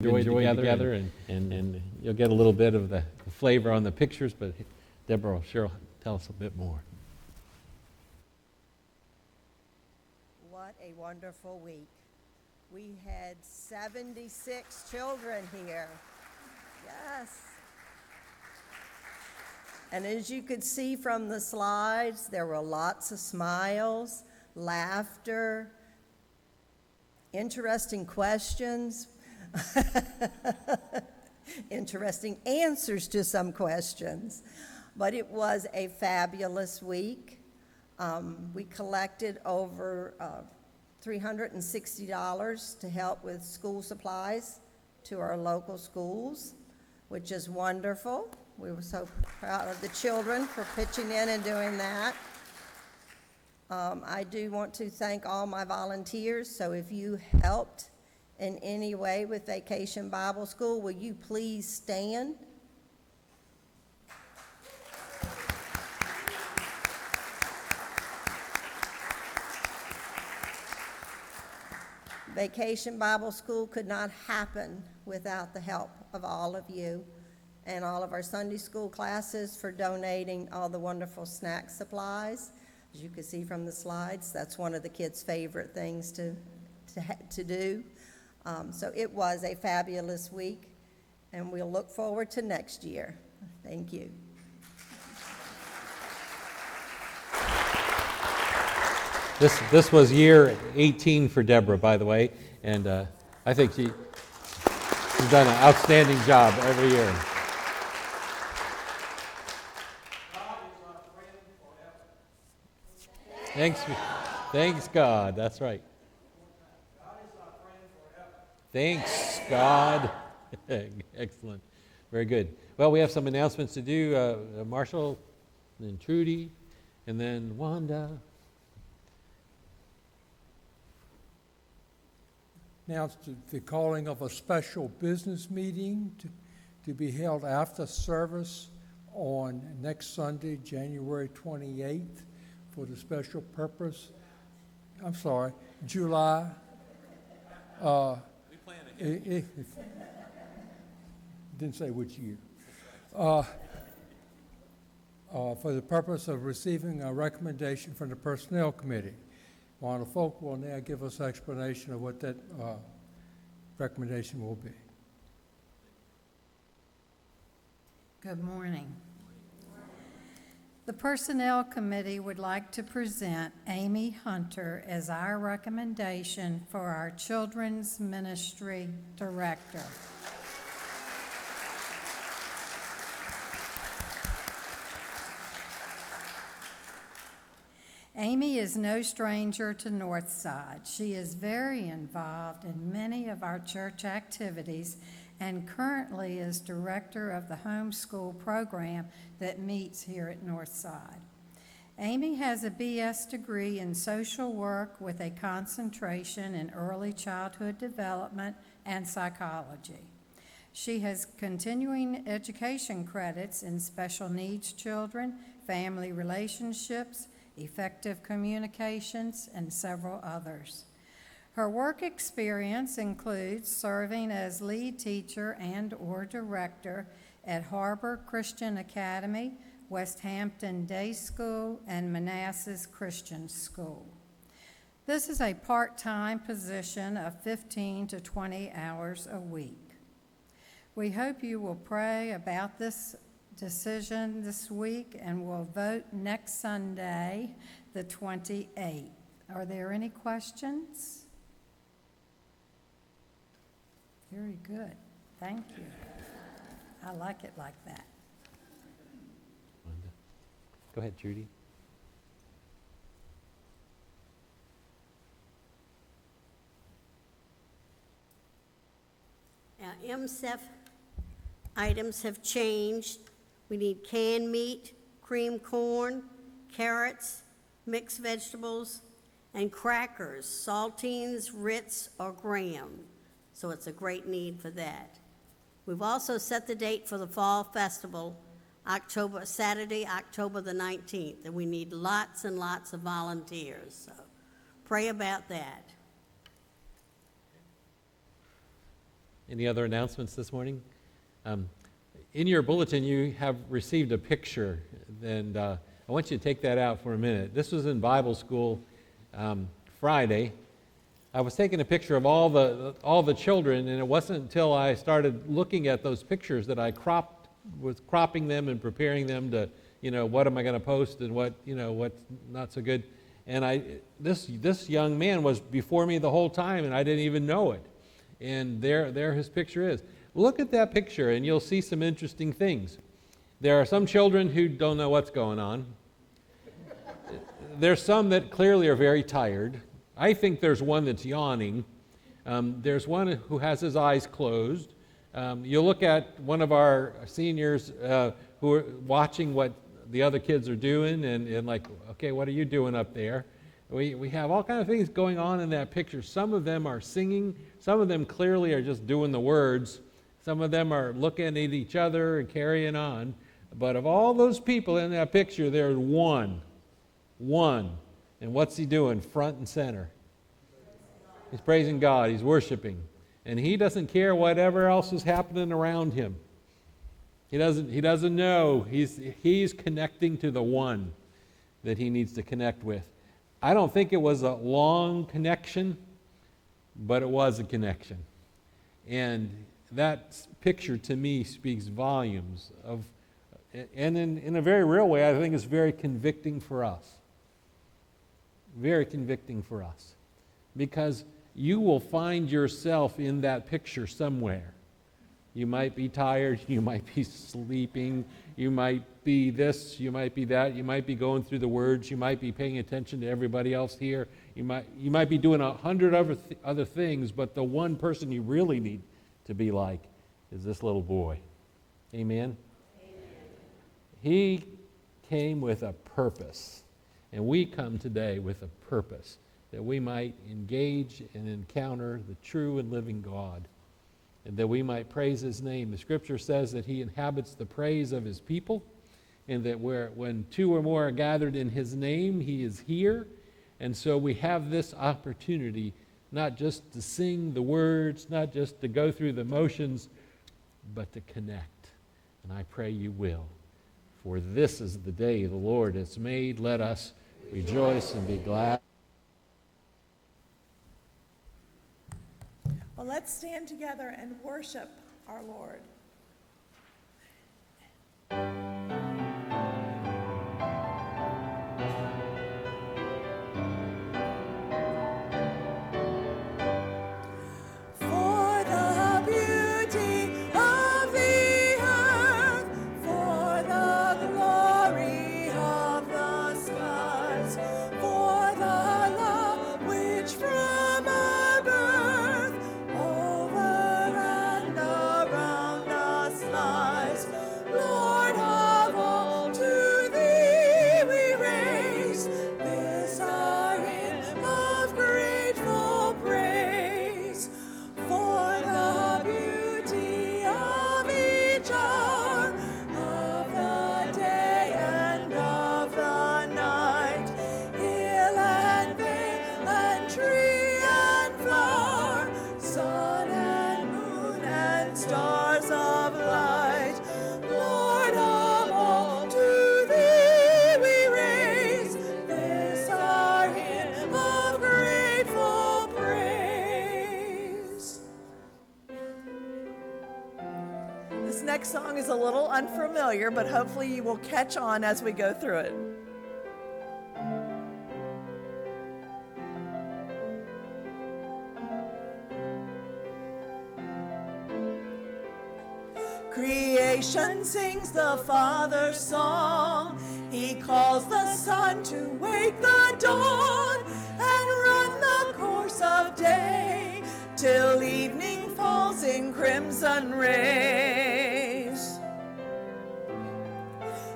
enjoy together and you'll get a little bit of the flavor on the pictures, but Deborah will sure tell us a bit more. What a wonderful week. We had 76 children here. Yes. And as you could see from the slides, there were lots of smiles, laughter, interesting questions, interesting answers to some questions. But it was a fabulous week. We collected over $360 to help with school supplies to our local schools, which is wonderful. We were so proud of the children for pitching in and doing that. I do want to thank all my volunteers, so if you helped in any way with Vacation Bible School, will you please stand? Vacation Bible School could not happen without the help of all of you and all of our Sunday school classes for donating all the wonderful snack supplies. As you can see from the slides, that's one of the kids' favorite things to do. So it was a fabulous week, and we'll look forward to next year. Thank you. This was year 18 for Deborah, by the way, and I think she's done an outstanding job every year. Thanks God, that's right. Thanks God. Excellent, very good. Well, we have some announcements to do. Marshall, and then Trudy, and then Wanda. Announced the calling of a special business meeting to be held after service on next Sunday, January 28th, for the special purpose. I'm sorry, July. We plan ahead. Didn't say which year. For the purpose of receiving a recommendation from the Personnel Committee. Wanda Folk will now give us an explanation of what that recommendation will be. Good morning. The Personnel Committee would like to present Amy Hunter as our recommendation for our Children's Ministry Director. Amy is no stranger to Northside. She is very involved in many of our church activities and currently is director of the homeschool program that meets here at Northside. Amy has a BS degree in social work with a concentration in early childhood development and psychology. She has continuing education credits in special needs children, family relationships, effective communications, and several others. Her work experience includes serving as lead teacher and/or director at Harbor Christian Academy, West Hampton Day School, and Manassas Christian School. This is a part-time position of 15 to 20 hours a week. We hope you will pray about this decision this week and will vote next Sunday, the 28th. Are there any questions? Very good. Thank you. I like it like that. Go ahead, Judy. Our MSEF items have changed. We need canned meat, cream corn, carrots, mixed vegetables, and crackers, saltines, Ritz, or Graham. So it's a great need for that. We've also set the date for the Fall Festival, Saturday, October the 19th, and we need lots and lots of volunteers. So pray about that. Any other announcements this morning? In your bulletin, you have received a picture, and I want you to take that out for a minute. This was in Bible school Friday. I was taking a picture of all the children, and it wasn't until I started looking at those pictures that I was cropping them and preparing them to, what am I going to post and what's not so good. And this young man was before me the whole time, and I didn't even know it. And there his picture is. Look at that picture, and you'll see some interesting things. There are some children who don't know what's going on. There's some that clearly are very tired. I think there's one that's yawning. There's one who has his eyes closed. You look at one of our seniors who are watching what the other kids are doing and like, okay, what are you doing up there? We have all kinds of things going on in that picture. Some of them are singing. Some of them clearly are just doing the words. Some of them are looking at each other and carrying on. But of all those people in that picture, there's one. And what's he doing? Front and center. He's praising God. He's worshiping. And he doesn't care whatever else is happening around him. He doesn't know. He's connecting to the one that he needs to connect with. I don't think it was a long connection, but it was a connection. And that picture to me speaks volumes of, and in a very real way, I think it's very convicting for us. Very convicting for us. Because you will find yourself in that picture somewhere. You might be tired, you might be sleeping, you might be this, you might be that, you might be going through the words, you might be paying attention to everybody else here, you might be doing 100 other things, but the one person you really need to be like is this little boy. Amen? He came with a purpose, and we come today with a purpose, that we might engage and encounter the true and living God, and that we might praise his name. The scripture says that he inhabits the praise of his people, and that when two or more are gathered in his name, he is here. And so we have this opportunity not just to sing the words, not just to go through the motions, but to connect. And I pray you will. For this is the day the Lord has made. Let us rejoice and be glad. Well, let's stand together and worship our Lord. For the beauty of the earth, for the glory of the skies, for the love which from above over and around us lies. Lord of all, to thee we raise this our hymn of grateful praise. For the beauty of each hour of the day and of the night, hill and vale and tree and flower, sun and moon and stars of light. Lord of all, to thee we raise this our hymn of grateful praise. This next song is a little unfamiliar, but hopefully you will catch on as we go through it. Creation sings the Father's song. He calls the sun to wake the dawn and run the course of day till evening falls in crimson rays.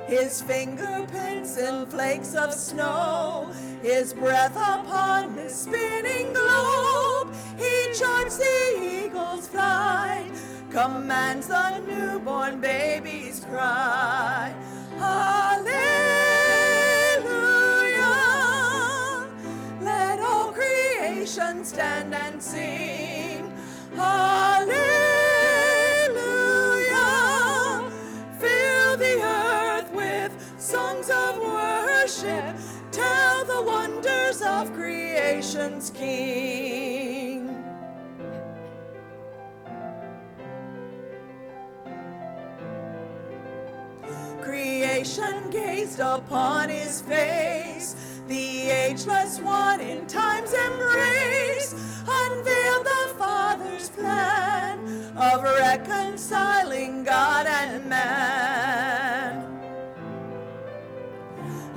His fingerprints in flakes of snow, his breath upon the spinning globe. He charts the eagle's flight, commands the newborn baby's cry. Hallelujah, let all creation stand and sing. Hallelujah. creation's King. Creation gazed upon his face, the ageless one in time's embrace, unveiled the Father's plan of reconciling God and man.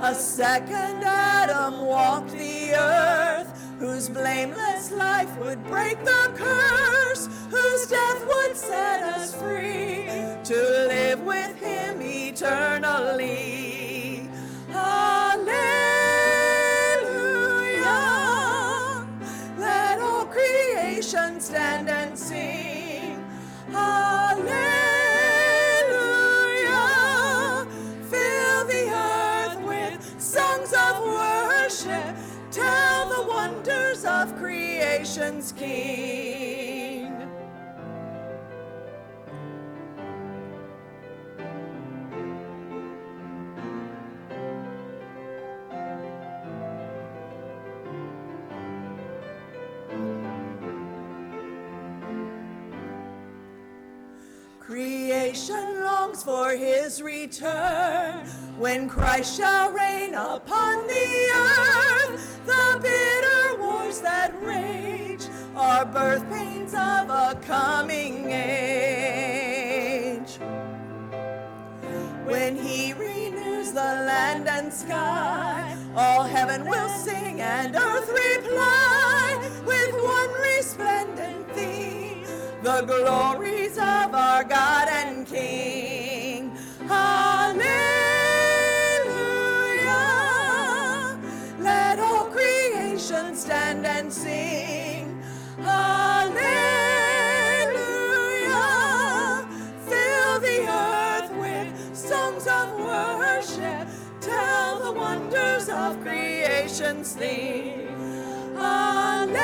A second Adam walked the earth, whose blameless life would break the curse, whose death would set us free to live with him eternally. Hallelujah! Let all creation stand and sing. Hallelujah! Fill the earth with songs of worship. Tell the wonders of creation's King. Creation longs for his return, when Christ shall reign upon the earth. The bitter wars that rage are birth pains of a coming age. When he renews the land and sky, all heaven will sing and earth reply with one resplendent theme, the glories of our God and King. Hallelujah! Let all creation stand and sing. Hallelujah! Fill the earth with songs of worship. Tell the wonders of creation's theme. Hallelujah!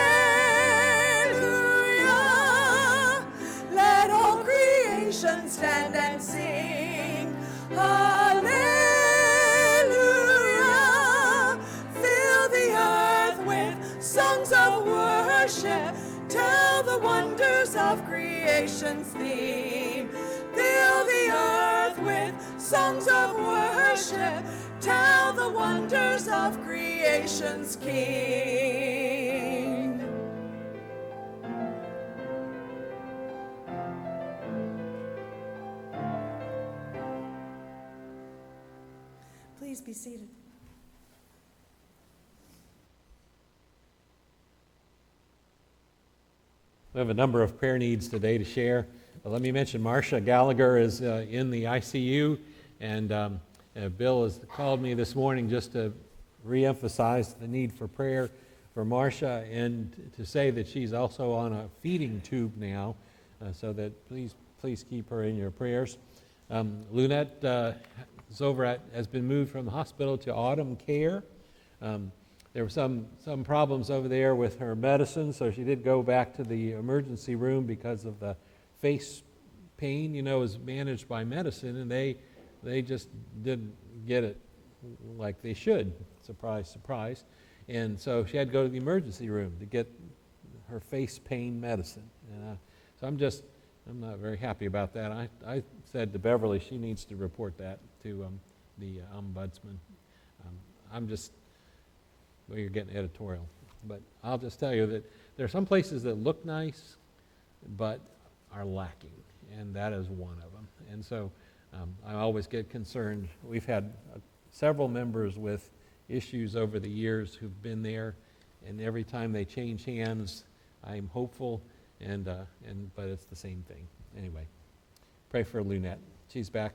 Let all creation stand and sing. Hallelujah! Fill the earth with songs of worship. Tell the wonders of creation's theme. Fill the earth with songs of worship. Tell the wonders of creation's King. Please be seated. We have a number of prayer needs today to share. Let me mention Marcia Gallagher is in the ICU, and Bill has called me this morning just to reemphasize the need for prayer for Marcia and to say that she's also on a feeding tube now, so that please keep her in your prayers. Lunette has been moved from the hospital to Autumn Care. There were some problems over there with her medicine, so she did go back to the emergency room because of the face pain, is managed by medicine, and they just didn't get it like they should. Surprise, surprise. And so she had to go to the emergency room to get her face pain medicine. So I'm not very happy about that. I said to Beverly she needs to report that to the ombudsman. Well, you're getting editorial. But I'll just tell you that there are some places that look nice, but are lacking, and that is one of them. And so I always get concerned. We've had several members with issues over the years who've been there, and every time they change hands, I'm hopeful, but it's the same thing. Anyway, pray for Lunette. She's back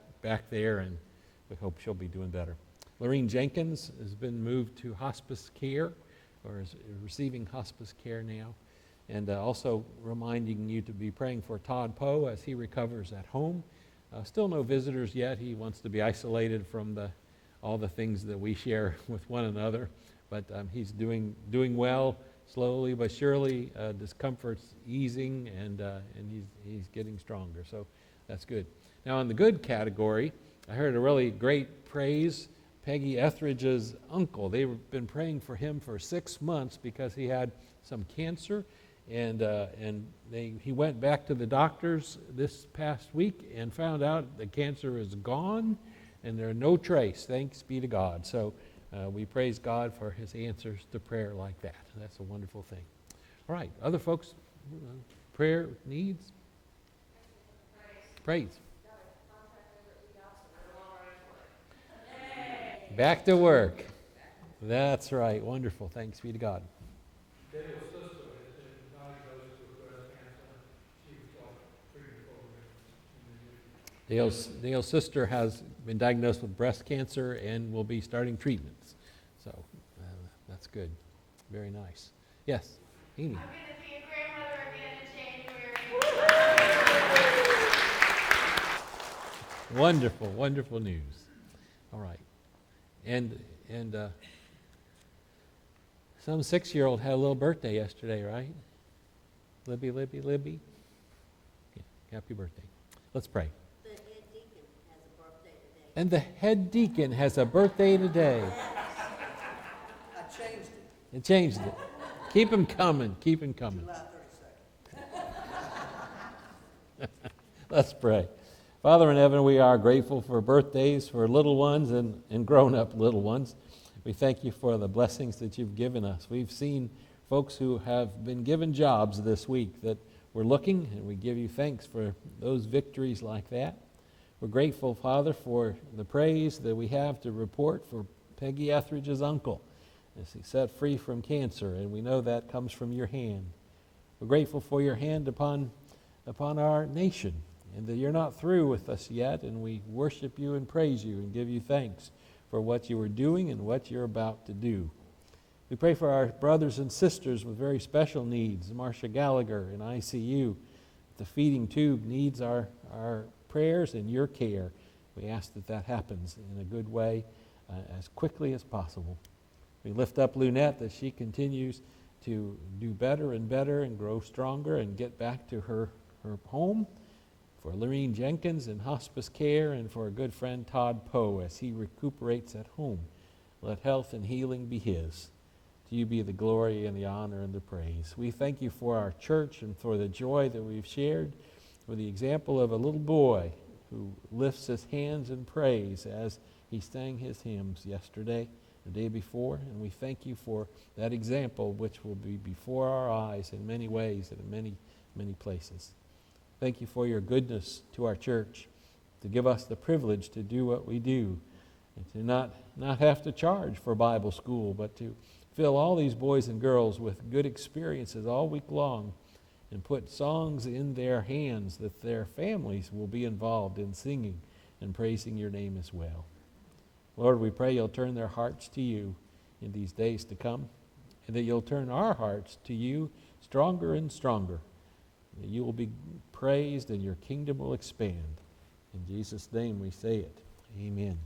there, and we hope she'll be doing better. Lorene Jenkins has been moved to hospice care, or is receiving hospice care now. And also reminding you to be praying for Todd Poe as he recovers at home. Still no visitors yet. He wants to be isolated from all the things that we share with one another. But he's doing well, slowly but surely. Discomfort's easing, and he's getting stronger. So that's good. Now, in the good category, I heard a really great praise Peggy Etheridge's uncle. They've been praying for him for 6 months because he had some cancer, and he went back to the doctors this past week and found out the cancer is gone, and there's no trace. Thanks be to God. So we praise God for his answers to prayer like that. That's a wonderful thing. All right, other folks, prayer needs? Praise. Back to work. That's right. Wonderful. Thanks be to God. Dale's sister has been diagnosed with breast cancer. She was on treatment programs. Dale's sister has been diagnosed with breast cancer and will be starting treatments. So that's good. Very nice. Yes, Amy. I'm going to be a grandmother again in January. Wonderful, wonderful news. All right. And some 6-year-old had a little birthday yesterday, right? Libby. Yeah, happy birthday. Let's pray. The head deacon has a birthday today. And the head deacon has a birthday today. I changed it, It changed it. Keep him coming. Keep him coming. July 32nd. Let's pray. Father in heaven, we are grateful for birthdays for little ones and grown-up little ones. We thank you for the blessings that you've given us. We've seen folks who have been given jobs this week that we're looking, and we give you thanks for those victories like that. We're grateful, Father, for the praise that we have to report for Peggy Etheridge's uncle as he's set free from cancer, and we know that comes from your hand. We're grateful for your hand upon our nation, and that you're not through with us yet, and we worship you and praise you and give you thanks for what you are doing and what you're about to do. We pray for our brothers and sisters with very special needs. Marcia Gallagher in ICU, the feeding tube needs our prayers and your care. We ask that happens in a good way as quickly as possible. We lift up Lunette that she continues to do better and better and grow stronger and get back to her home. For Lorene Jenkins in hospice care, and for a good friend Todd Poe as he recuperates at home. Let health and healing be his. To you be the glory and the honor and the praise. We thank you for our church and for the joy that we've shared, for the example of a little boy who lifts his hands in praise as he sang his hymns yesterday, the day before, and we thank you for that example which will be before our eyes in many ways and in many, many places. Thank you for your goodness to our church, to give us the privilege to do what we do, and to not have to charge for Bible school, but to fill all these boys and girls with good experiences all week long, and put songs in their hands that their families will be involved in singing and praising your name as well. Lord, we pray you'll turn their hearts to you in these days to come, and that you'll turn our hearts to you stronger and stronger. That you will be praised and your kingdom will expand. In Jesus' name we say it. Amen.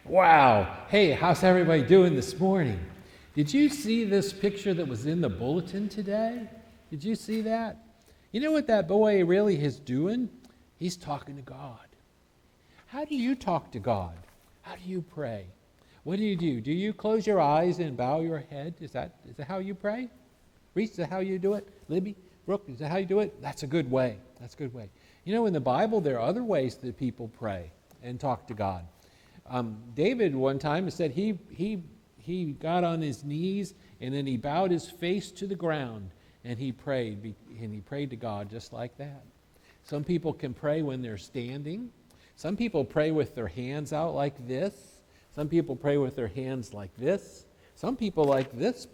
Wow. Hey, how's everybody doing this morning? Did you see this picture that was in the bulletin today? Did you see that? You know what that boy really is doing? He's talking to God. How do you talk to God? How do you pray? What do? Do you close your eyes and bow your head? Is that how you pray? Reese, is that how you do it? Libby, Brooke, is that how you do it? That's a good way. That's a good way. You know, in the Bible, there are other ways that people pray and talk to God. David one time said he got on his knees and then he bowed his face to the ground and he prayed to God just like that. Some people can pray when they're standing. Some people pray with their hands out like this. Some people pray with their hands like this. Some people like this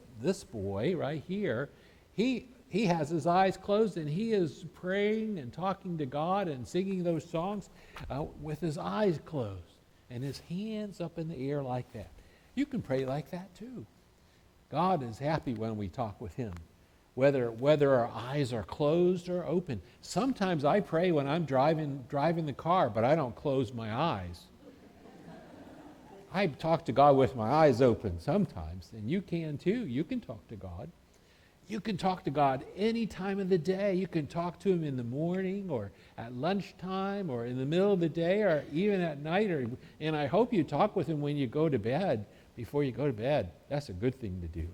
boy right here. He has his eyes closed and he is praying and talking to God and singing those songs with his eyes closed and his hands up in the air like that. You can pray like that too. God is happy when we talk with him, whether our eyes are closed or open. Sometimes I pray when I'm driving the car, but I don't close my eyes. I talk to God with my eyes open sometimes, and you can too. You can talk to God. You can talk to God any time of the day. You can talk to him in the morning or at lunchtime or in the middle of the day or even at night. And I hope you talk with him when you go to bed, before you go to bed. That's a good thing to do.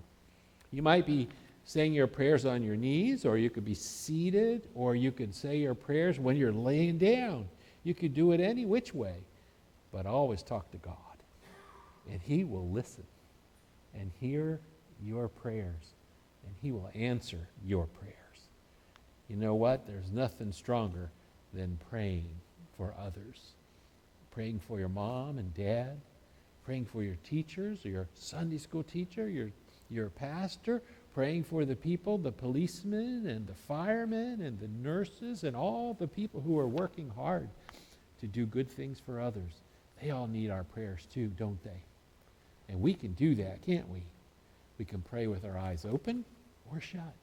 You might be saying your prayers on your knees, or you could be seated, or you could say your prayers when you're laying down. You could do it any which way, but always talk to God. And he will listen and hear your prayers. And he will answer your prayers. You know what? There's nothing stronger than praying for others. Praying for your mom and dad. Praying for your teachers, or your Sunday school teacher, your pastor. Praying for the people, the policemen and the firemen and the nurses and all the people who are working hard to do good things for others. They all need our prayers too, don't they? And we can do that, can't we? We can pray with our eyes open or shut,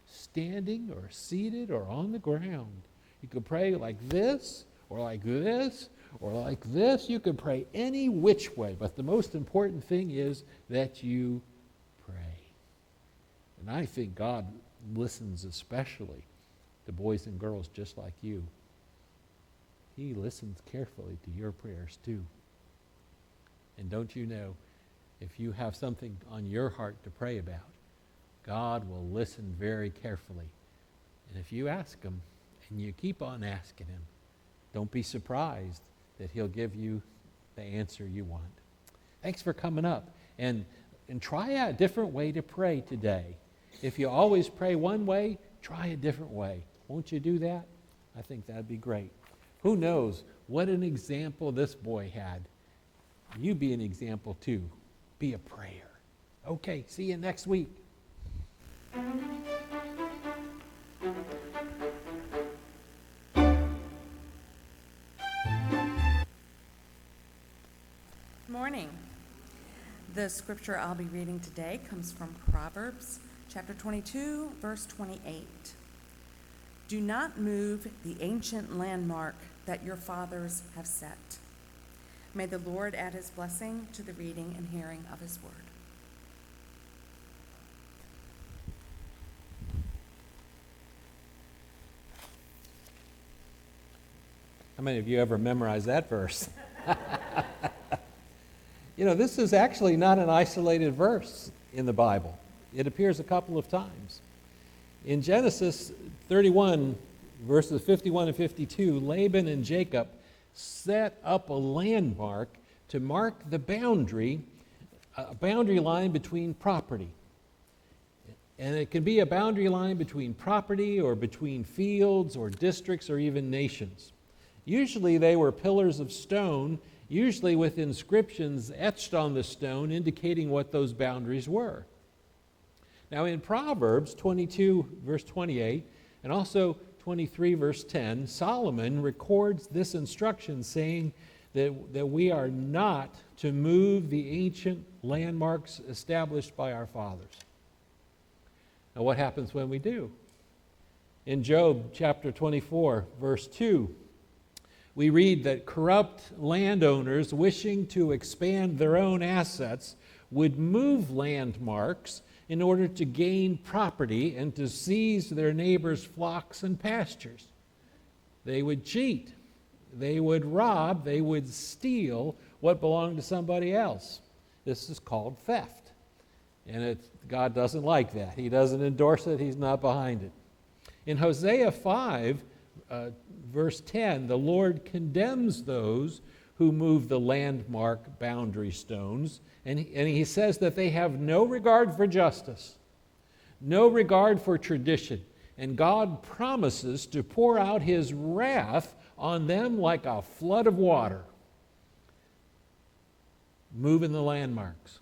standing or seated or on the ground. You can pray like this or like this or like this. You can pray any which way, but the most important thing is that you pray. And I think God listens especially to boys and girls just like you. He listens carefully to your prayers too. And don't you know, if you have something on your heart to pray about, God will listen very carefully. And if you ask him, and you keep on asking him, don't be surprised that he'll give you the answer you want. Thanks for coming up. And try out a different way to pray today. If you always pray one way, try a different way. Won't you do that? I think that'd be great. Who knows what an example this boy had. You be an example too. Be a prayer. Okay, see you next week. Morning. The scripture I'll be reading today comes from Proverbs chapter 22, verse 28. Do not move the ancient landmark that your fathers have set. May the Lord add his blessing to the reading and hearing of his word. How many of you ever memorized that verse? You know, this is actually not an isolated verse in the Bible. It appears a couple of times. In Genesis 31, verses 51 and 52, Laban and Jacob set up a landmark to mark the boundary, a boundary line between property. And it can be a boundary line between property or between fields or districts or even nations. Usually they were pillars of stone, usually with inscriptions etched on the stone indicating what those boundaries were. Now in Proverbs 22, verse 28, and also 23, verse 10, Solomon records this instruction saying that we are not to move the ancient landmarks established by our fathers. Now what happens when we do? In Job chapter 24, verse 2, we read that corrupt landowners wishing to expand their own assets would move landmarks in order to gain property and to seize their neighbors' flocks and pastures. They would cheat, they would rob, they would steal what belonged to somebody else. This is called theft. And God doesn't like that. He doesn't endorse it, he's not behind it. In Hosea 5, verse 10, the Lord condemns those who move the landmark boundary stones, and he says that they have no regard for justice, no regard for tradition, and God promises to pour out his wrath on them like a flood of water, moving the landmarks.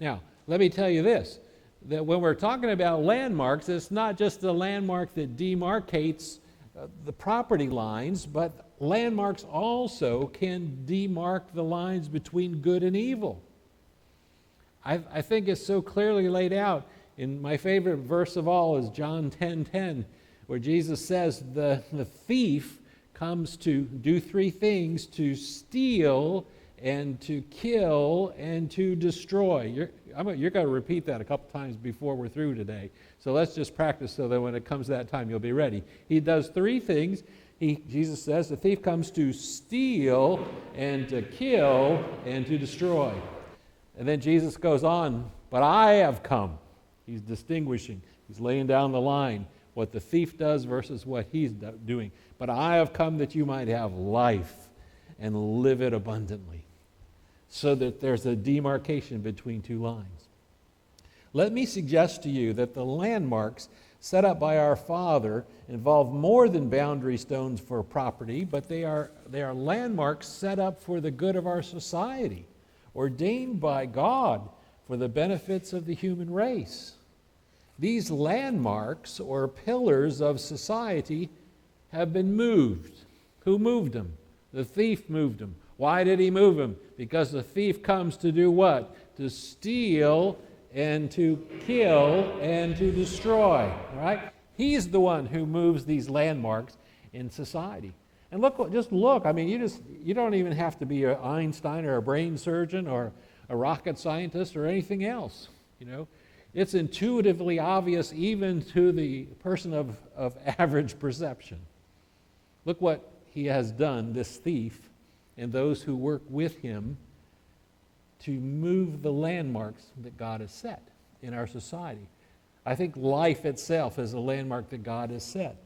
Now, let me tell you this, that when we're talking about landmarks, it's not just the landmark that demarcates the property lines, but landmarks also can demark the lines between good and evil. I think it's so clearly laid out. In my favorite verse of all is John 10:10, where Jesus says the thief comes to do three things: to steal and to kill and to destroy. You're going to repeat that a couple times before we're through today. So let's just practice so that when it comes to that time, you'll be ready. He does three things. Jesus says the thief comes to steal and to kill and to destroy. And then Jesus goes on, but I have come. He's distinguishing. He's laying down the line, what the thief does versus what he's doing. But I have come that you might have life and live it abundantly. So that there's a demarcation between two lines. Let me suggest to you that the landmarks set up by our Father involve more than boundary stones for property, but they are landmarks set up for the good of our society, ordained by God for the benefits of the human race. These landmarks or pillars of society have been moved. Who moved them? The thief moved them. Why did he move them? Because the thief comes to do what? To steal and to kill and to destroy, right? He's the one who moves these landmarks in society. And just look, I mean, you don't even have to be an Einstein or a brain surgeon or a rocket scientist or anything else, you know. It's intuitively obvious even to the person of average perception. Look what he has done, this thief, and those who work with him to move the landmarks that God has set in our society. I think life itself is a landmark that God has set.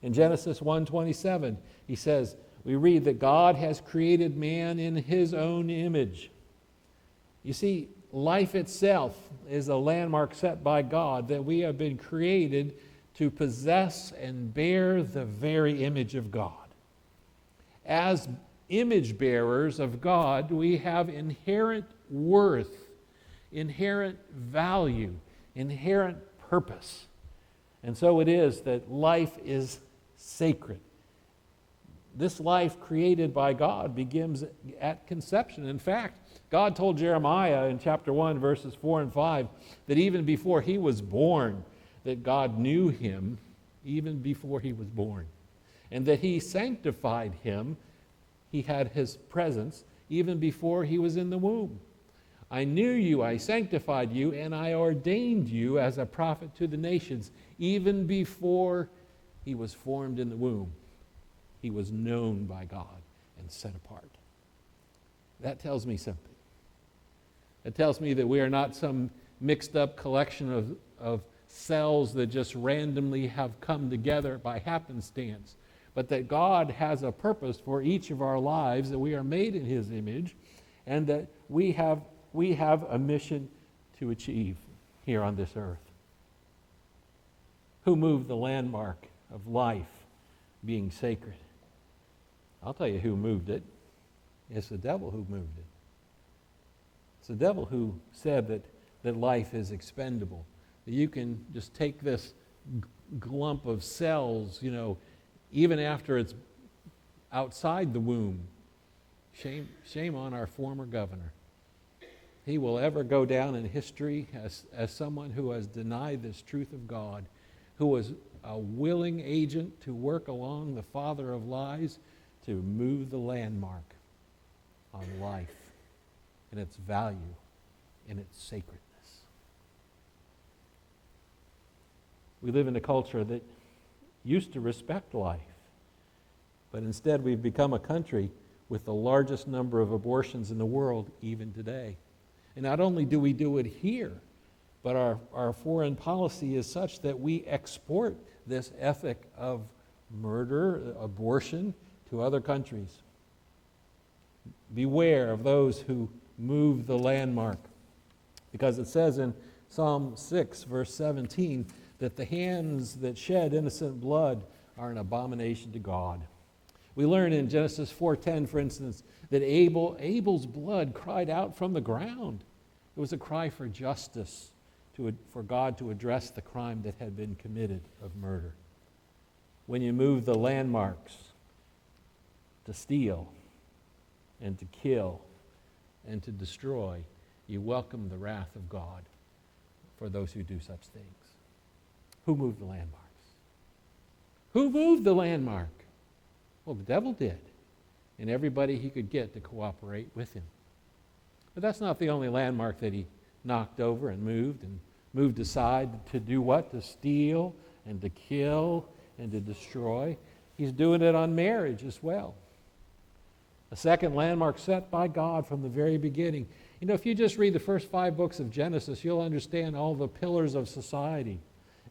In Genesis 1:27, he says, we read that God has created man in his own image. You see, life itself is a landmark set by God, that we have been created to possess and bear the very image of God. As image bearers of God, we have inherent worth, inherent value, inherent purpose. And so it is that life is sacred. This life created by God begins at conception. In fact, God told Jeremiah in chapter 1, verses 4 and 5, that even before he was born, that God knew him even before he was born, and that he sanctified him. He had his presence even before he was in the womb. I knew you, I sanctified you, and I ordained you as a prophet to the nations. Even before he was formed in the womb, he was known by God and set apart. That tells me something. It tells me that we are not some mixed up collection of cells that just randomly have come together by happenstance, but that God has a purpose for each of our lives, that we are made in his image, and that we have a mission to achieve here on this earth. Who moved the landmark of life being sacred? I'll tell you who moved it. It's the devil who moved it. It's the devil who said that life is expendable, that you can just take this glump of cells, even after it's outside the womb. Shame on our former governor. He will ever go down in history as someone who has denied this truth of God, who was a willing agent to work along the father of lies to move the landmark on life and its value and its sacredness. We live in a culture that used to respect life, but instead we've become a country with the largest number of abortions in the world even today. And not only do we do it here, but our foreign policy is such that we export this ethic of murder, abortion, to other countries. Beware of those who move the landmark, because it says in Psalm 6, verse 17, that the hands that shed innocent blood are an abomination to God. We learn in Genesis 4:10, for instance, that Abel's blood cried out from the ground. It was a cry for justice, for God to address the crime that had been committed of murder. When you move the landmarks to steal and to kill and to destroy, you welcome the wrath of God for those who do such things. Who moved the landmarks? Who moved the landmark? Well, the devil did, and everybody he could get to cooperate with him. But that's not the only landmark that he knocked over and moved aside to do what? To steal and to kill and to destroy. He's doing it on marriage as well. A second landmark set by God from the very beginning. If you just read the first 5 books of Genesis, you'll understand all the pillars of society.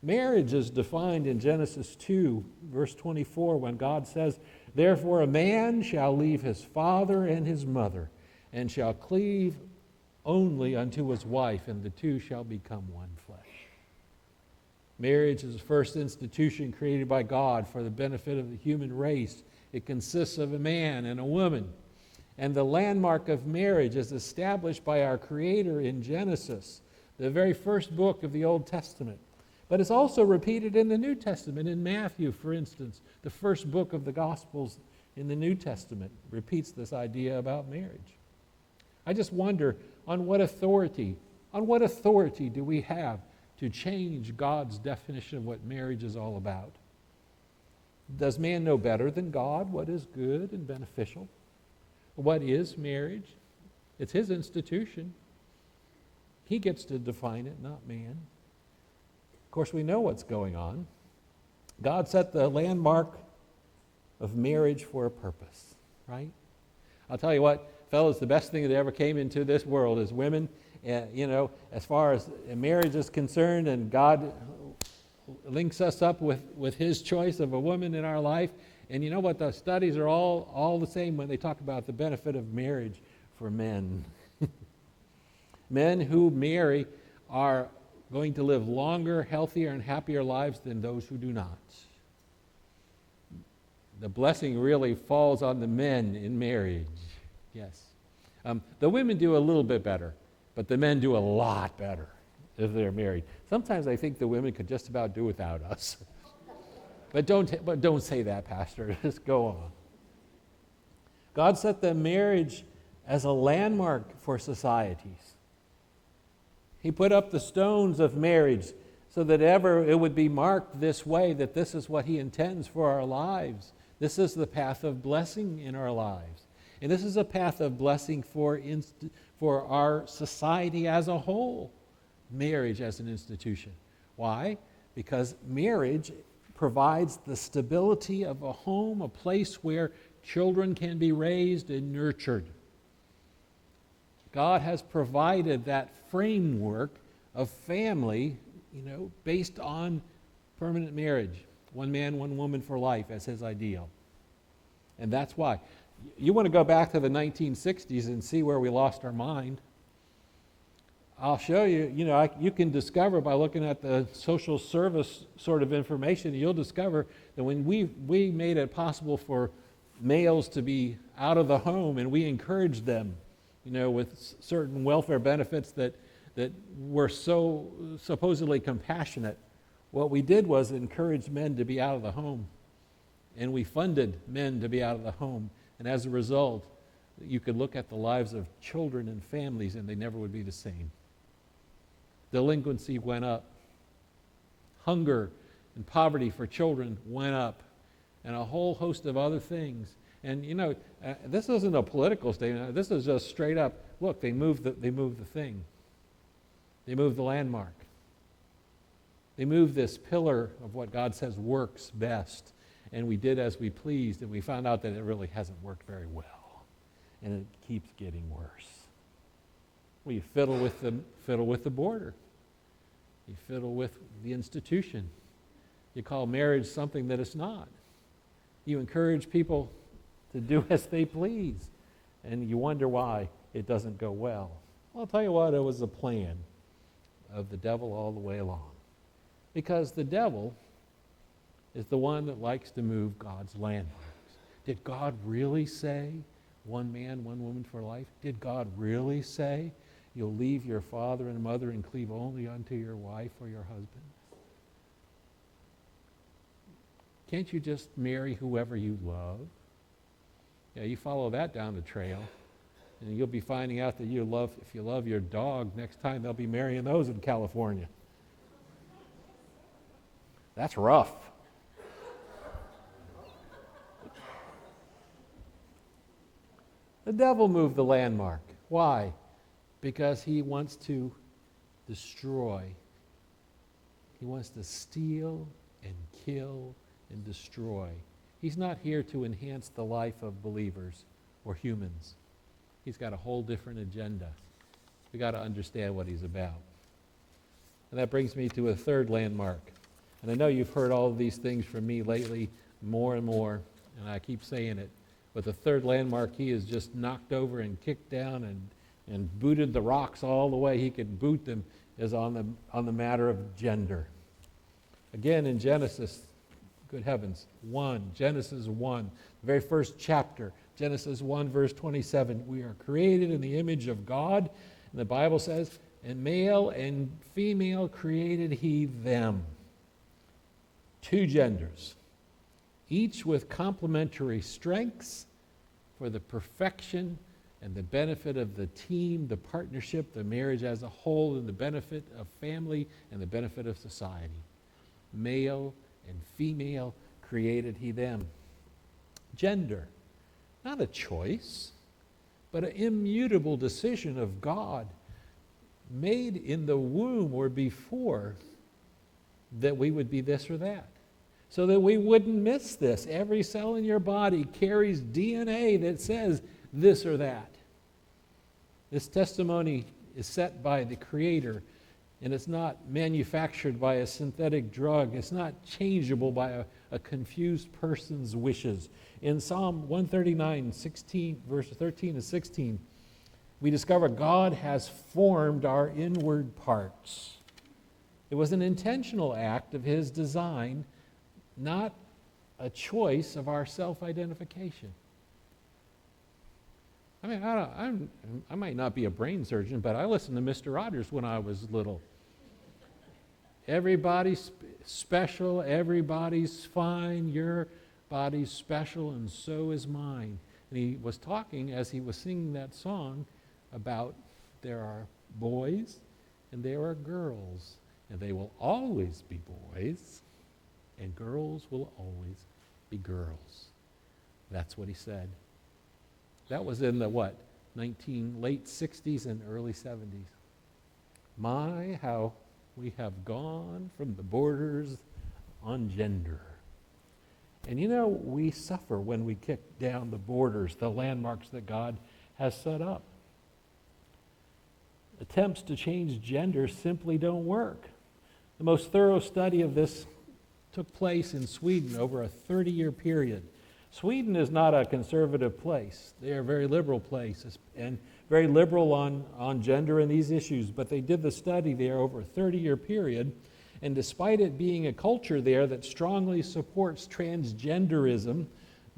Marriage is defined in Genesis 2, verse 24, when God says, "Therefore a man shall leave his father and his mother, and shall cleave only unto his wife, and the two shall become one flesh." Marriage is the first institution created by God for the benefit of the human race. It consists of a man and a woman. And the landmark of marriage is established by our Creator in Genesis, the very first book of the Old Testament. But it's also repeated in the New Testament. In Matthew, for instance, the first book of the Gospels in the New Testament repeats this idea about marriage. I just wonder, on what authority do we have to change God's definition of what marriage is all about? Does man know better than God what is good and beneficial? What is marriage? It's his institution. He gets to define it, not man. Of course, we know what's going on. God set the landmark of marriage for a purpose, right? I'll tell you what, fellas, the best thing that ever came into this world is women. As far as marriage is concerned, and God links us up with His choice of a woman in our life. And you know what? The studies are all the same when they talk about the benefit of marriage for men. Men who marry are going to live longer, healthier, and happier lives than those who do not. The blessing really falls on the men in marriage. Yes. The women do a little bit better, but the men do a lot better if they're married. Sometimes I think the women could just about do without us. But don't say that, Pastor. Just go on. God set the marriage as a landmark for societies. He put up the stones of marriage so that ever it would be marked this way, that this is what He intends for our lives. This is the path of blessing in our lives. And this is a path of blessing for our society as a whole. Marriage as an institution. Why? Because marriage provides the stability of a home, a place where children can be raised and nurtured. God has provided that framework of family, based on permanent marriage. One man, one woman for life as His ideal. And that's why. You want to go back to the 1960s and see where we lost our mind. I'll show you, you can discover by looking at the social service sort of information, you'll discover that when we made it possible for males to be out of the home and we encouraged them, with certain welfare benefits that were so supposedly compassionate, what we did was encourage men to be out of the home. And we funded men to be out of the home. And as a result, you could look at the lives of children and families and they never would be the same. Delinquency went up. Hunger and poverty for children went up. And a whole host of other things. And this isn't a political statement. This is just straight up, look, they moved the thing. They moved the landmark. They moved this pillar of what God says works best. And we did as we pleased, and we found out that it really hasn't worked very well. And it keeps getting worse. Well, you fiddle with the border. You fiddle with the institution. You call marriage something that it's not. You encourage people to do as they please. And you wonder why it doesn't go well. Well, I'll tell you what, it was a plan of the devil all the way along. Because the devil is the one that likes to move God's landmarks. Did God really say one man, one woman for life? Did God really say you'll leave your father and mother and cleave only unto your wife or your husband? Can't you just marry whoever you love? Yeah, you follow that down the trail, and you'll be finding out that if you love your dog, next time they'll be marrying those in California. That's rough. The devil moved the landmark. Why? Because he wants to destroy. He wants to steal and kill and destroy. He's not here to enhance the life of believers or humans. He's got a whole different agenda. We got to understand what he's about. And that brings me to a third landmark. And I know you've heard all of these things from me lately more and more, and I keep saying it. But the third landmark he has just knocked over and kicked down and booted the rocks all the way he could boot them is on the matter of gender. Again, in Genesis, good heavens, Genesis 1, the very first chapter, Genesis 1, verse 27, we are created in the image of God, and the Bible says, and male and female created he them. Two genders, each with complementary strengths for the perfection and the benefit of the team, the partnership, the marriage as a whole, and the benefit of family and the benefit of society. Male and female created he them. Gender, not a choice, but an immutable decision of God made in the womb or before that we would be this or that. So that we wouldn't miss this. Every cell in your body carries DNA that says this or that. This testimony is set by the Creator, and it's not manufactured by a synthetic drug. It's not changeable by a confused person's wishes. In Psalm 139, verses 13 and 16, we discover God has formed our inward parts. It was an intentional act of His design, not a choice of our self-identification. I mean, I might not be a brain surgeon, but I listened to Mr. Rogers when I was little. Everybody's special, everybody's fine, your body's special, and so is mine. And he was talking, as he was singing that song, about there are boys and there are girls, and they will always be boys, and girls will always be girls. That's what he said. That was in the late 60s and early 70s. My, how we have gone from the borders on gender. And you know, we suffer when we kick down the borders, the landmarks that God has set up. Attempts to change gender simply don't work. The most thorough study of this took place in Sweden over a 30-year period. Sweden is not a conservative place. They are a very liberal place and very liberal on gender and these issues, but they did the study there over a 30-year period, and despite it being a culture there that strongly supports transgenderism,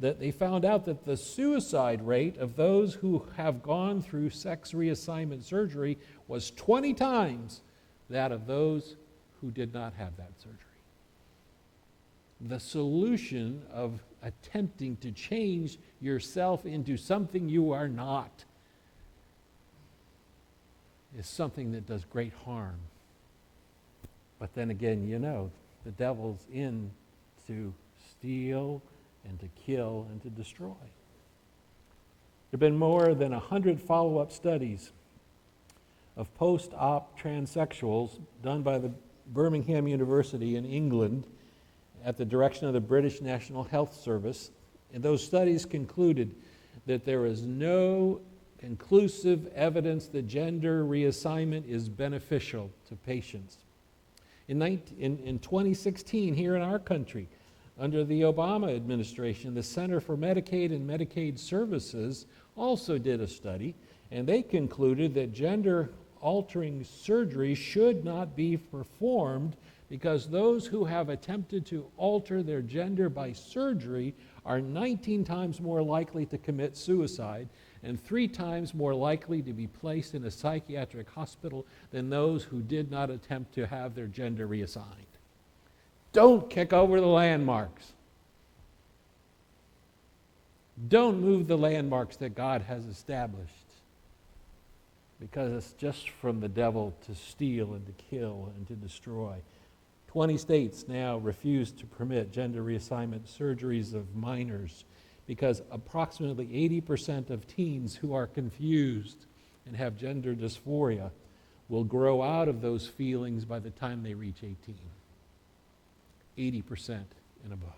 that they found out that the suicide rate of those who have gone through sex reassignment surgery was 20 times that of those who did not have that surgery. The solution of attempting to change yourself into something you are not is something that does great harm. But then again, you know, the devil's in to steal and to kill and to destroy. There have been more than 100 follow-up studies of post-op transsexuals done by the Birmingham University in England at the direction of the British National Health Service, and those studies concluded that there is no conclusive evidence that gender reassignment is beneficial to patients. In 2016, here in our country, under the Obama administration, the Center for Medicaid and Medicaid Services also did a study, and they concluded that gender-altering surgery should not be performed because those who have attempted to alter their gender by surgery are 19 times more likely to commit suicide and 3 times more likely to be placed in a psychiatric hospital than those who did not attempt to have their gender reassigned. Don't kick over the landmarks. Don't move the landmarks that God has established, because it's just from the devil to steal and to kill and to destroy. 20 states now refuse to permit gender reassignment surgeries of minors because approximately 80% of teens who are confused and have gender dysphoria will grow out of those feelings by the time they reach 18. 80% and above.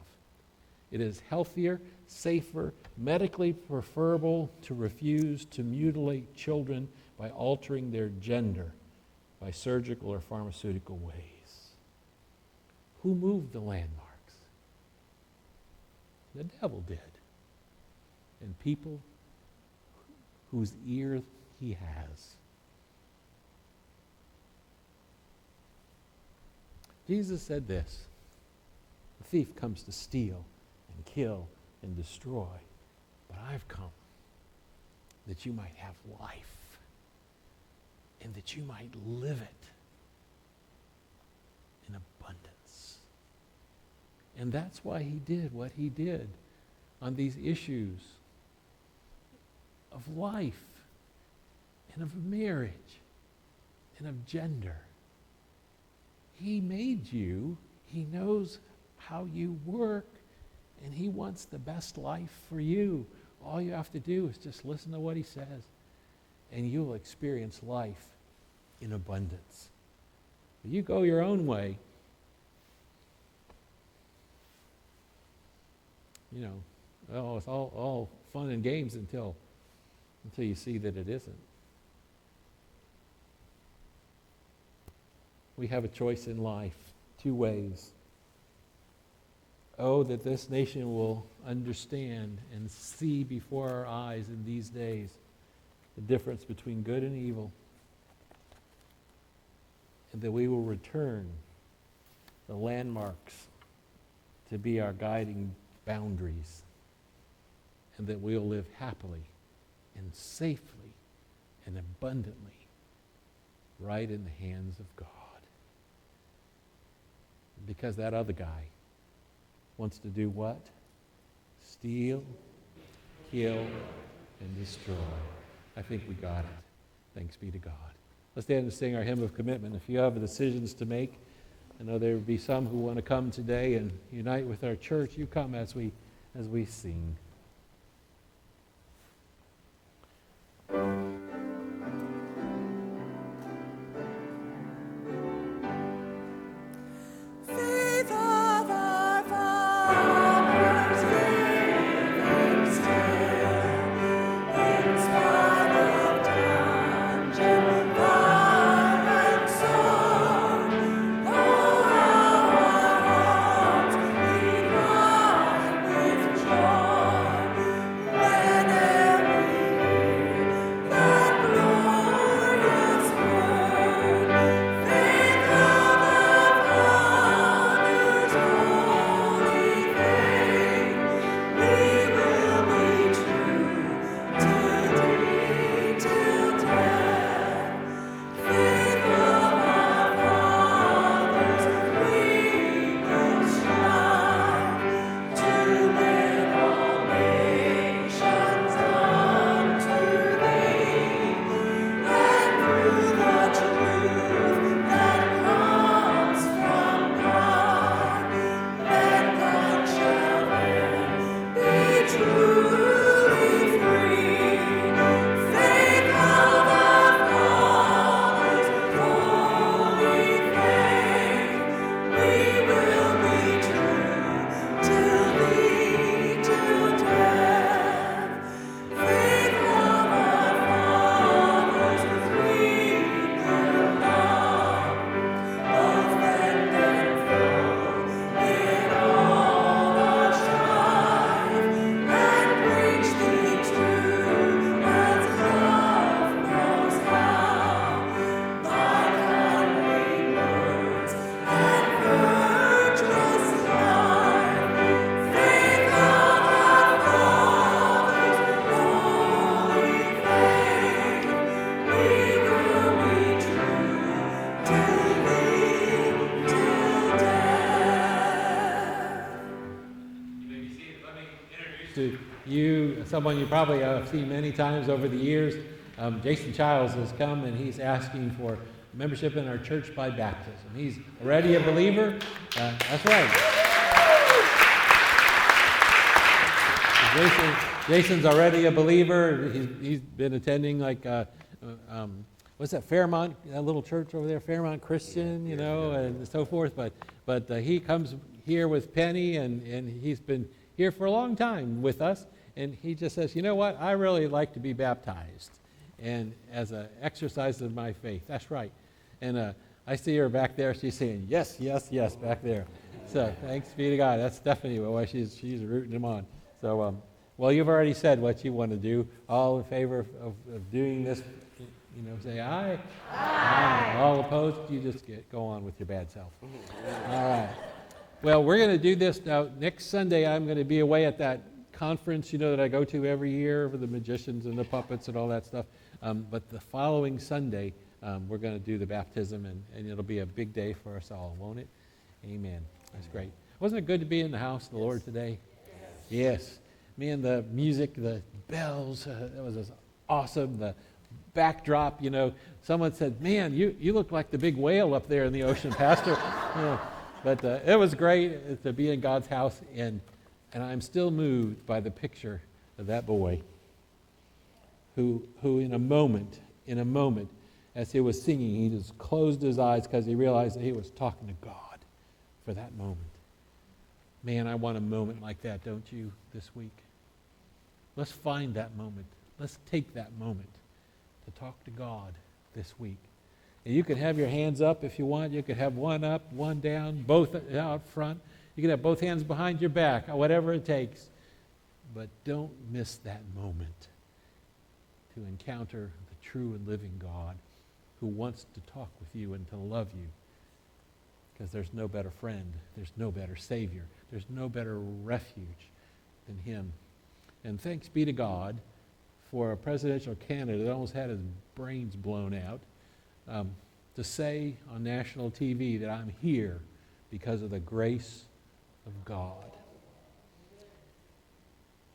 It is healthier, safer, medically preferable to refuse to mutilate children by altering their gender by surgical or pharmaceutical ways. Who moved the landmarks? The devil did. And people whose ear he has. Jesus said this: the thief comes to steal and kill and destroy, but I've come that you might have life and that you might live it in abundance. And that's why he did what he did on these issues of life and of marriage and of gender. He made you, he knows how you work, and he wants the best life for you. All you have to do is just listen to what he says, and you'll experience life in abundance. If you go your own way, you know, it's all fun and games until you see that it isn't. we have a choice in life, two ways. Oh, that this nation will understand and see before our eyes in these days the difference between good and evil, and that we will return the landmarks to be our guiding boundaries, and that we'll live happily and safely and abundantly right in the hands of God. Because that other guy wants to do what? Steal, kill, and destroy. I think we got it. Thanks be to God. Let's stand and sing our hymn of commitment. If you have decisions to make, I know there will be some who want to come today and unite with our church. You come as we sing. Faith of our fathers, living still, in spite of dungeon, fire, and sword. Oh, how our hearts beat high with joy whenever we hear that glorious word. Faith of our fathers, holy faith, we will be true today till death. Faith of our fathers, we will strive to win all nations unto thee, and through the truth that comes from God, let none shall then be truly free. Faith of our fathers, holy faith, we will be true till thee, till death. Faith of our fathers, we will love, both friend and foe, in all our strife, and preach thee true as love knows how, by kindly words and virtuous life. Faith of our fathers, holy faith, we will be true till thee, till death. To you, someone you probably have seen many times over the years, Jason Childs has come and he's asking for membership in our church by baptism. He's already a believer. That's right. Jason's already a believer. He's been attending what's that, Fairmont, that little church over there, Fairmont Christian, and so forth. But he comes here with Penny, and he's been here for a long time with us. And he just says, you know what, I really like to be baptized, and as an exercise of my faith. That's right. And I see her back there. She's saying, yes, yes, yes, back there. So thanks be to God. That's Stephanie, boy. She's rooting him on. So, well, you've already said what you want to do. All in favor of doing this, say aye. Aye. All opposed, you just go on with your bad self. All right. Well, we're going to do this now. Next Sunday, I'm going to be away at that conference, that I go to every year for the magicians and the puppets and all that stuff. But the following Sunday, we're going to do the baptism, and it'll be a big day for us all, won't it? Amen. That's great. Wasn't it good to be in the house of the Lord today? Yes. Man, the music, the bells, that was just awesome. The backdrop, someone said, man, you look like the big whale up there in the ocean, Pastor. But it was great to be in God's house, and I'm still moved by the picture of that boy who in a moment, as he was singing, he just closed his eyes because he realized that he was talking to God for that moment. Man, I want a moment like that, don't you, this week? Let's find that moment. Let's take that moment to talk to God this week. And you can have your hands up if you want. You can have one up, one down, both out front. You can have both hands behind your back, whatever it takes. But don't miss that moment to encounter the true and living God who wants to talk with you and to love you. Because there's no better friend, there's no better Savior, there's no better refuge than Him. And thanks be to God for a presidential candidate that almost had his brains blown out, to say on national TV that I'm here because of the grace of God.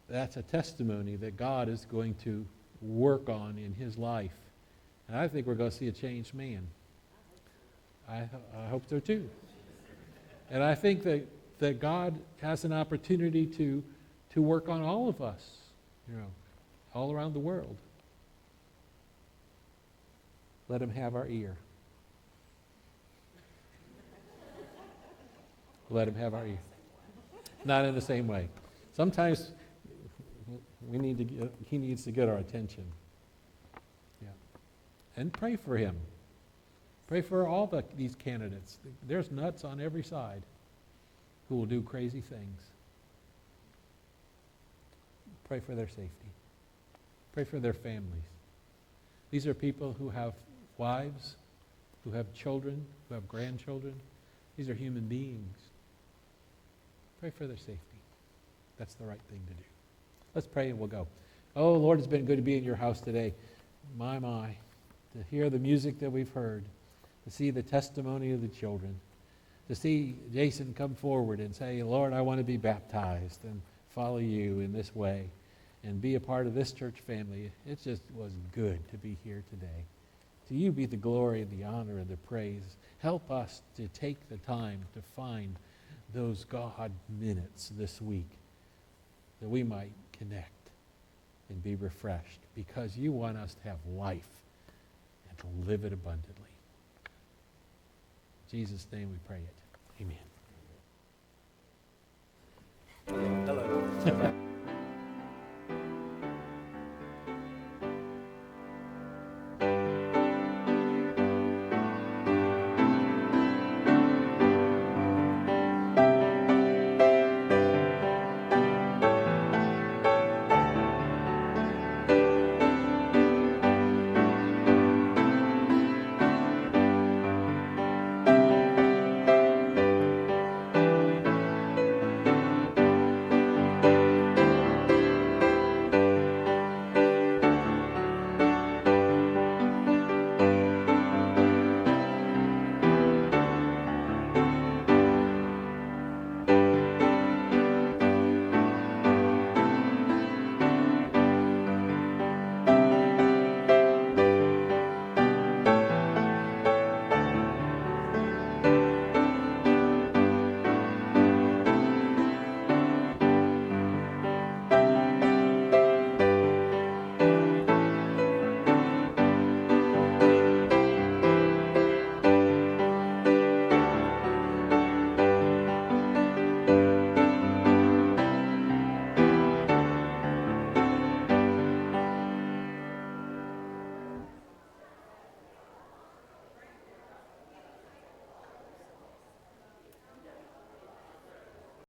That's a testimony that God is going to work on in his life. And I think we're going to see a changed man. I hope so too. And I think that God has an opportunity to work on all of us, all around the world. Let him have our ear. Let him have our ear. Not in the same way. Sometimes he needs to get our attention. Yeah. And pray for him. Pray for all these candidates. There's nuts on every side who will do crazy things. Pray for their safety. Pray for their families. These are people who have wives, who have children, who have grandchildren. These are human beings. Pray for their safety. That's the right thing to do. Let's pray and we'll go. Oh, Lord, it's been good to be in your house today. My, to hear the music that we've heard, to see the testimony of the children, to see Jason come forward and say, Lord, I want to be baptized and follow you in this way and be a part of this church family. It just was good to be here today. To you be the glory and the honor and the praise. Help us to take the time to find those God minutes this week that we might connect and be refreshed, because you want us to have life and to live it abundantly. In Jesus' name we pray it. Amen. Hello.